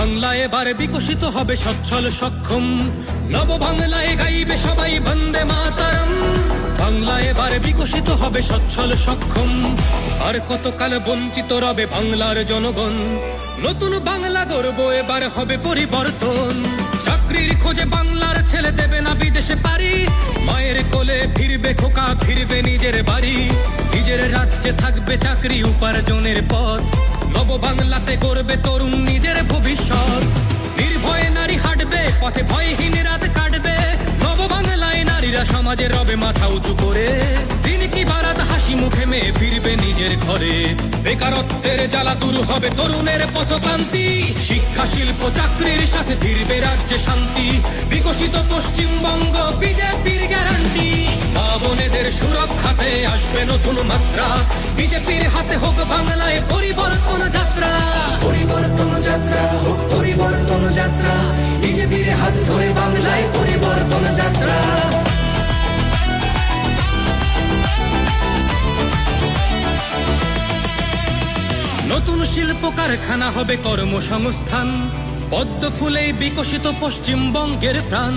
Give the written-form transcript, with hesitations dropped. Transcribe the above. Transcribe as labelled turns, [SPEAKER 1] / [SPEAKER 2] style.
[SPEAKER 1] বাংলা এবার বিকশিত হবে সচ্ছল সক্ষম, নব বাংলায় গাইবে সবাই বন্দে মাতরম। বাংলা এবার বিকশিত হবে সচ্ছল সক্ষম, আর কতকাল বঞ্চিত রবে বাংলার জনগণ। নতুন বাংলা গর্ব এবার হবে পরিবর্তন। চাকরির খোঁজে বাংলার ছেলে দেবে না বিদেশে পারি, মায়ের কোলে ফিরবে খোকা, ফিরবে নিজের বাড়ি। নিজের রাজ্যে থাকবে চাকরি উপার্জনের পথ, নব বাংলাতে করবে তরুণ নিজের ভবিষ্যৎ। নির্ভয়ে নারী হাঁটবে পথে, ভয়হীন রাত কাটবে। নব বাংলায় নারীরা সমাজে রবে মাথা উঁচু করে, দিন কি বারাত হাসি মুখে মেয়ে ফিরবে নিজের ঘরে। বেকারত্বের জ্বালা দূর হবে তরুণের পথক্রান্তি, শিক্ষা শিল্প চাকরির সাথে ফিরবে রাজ্যে শান্তি। বিকশিত পশ্চিমবঙ্গ বিজেপির গ্যারান্টি, মা বোনেদের সুরক্ষাতে আসবে নতুন মাত্রা। বিজেপির হাতে হোক বাংলায় পরিবর্তন যাত্রা,
[SPEAKER 2] পরিবর্তন যাত্রা হোক পরিবর্তন যাত্রা, বিজেপির হাত ধরে বাংলায় পরিবর্তন যাত্রা।
[SPEAKER 1] নতুন শিল্প কারখানা হবে কর্মসংস্থান, পদ্ম ফুলেই বিকশিত পশ্চিমবঙ্গের প্রাণ।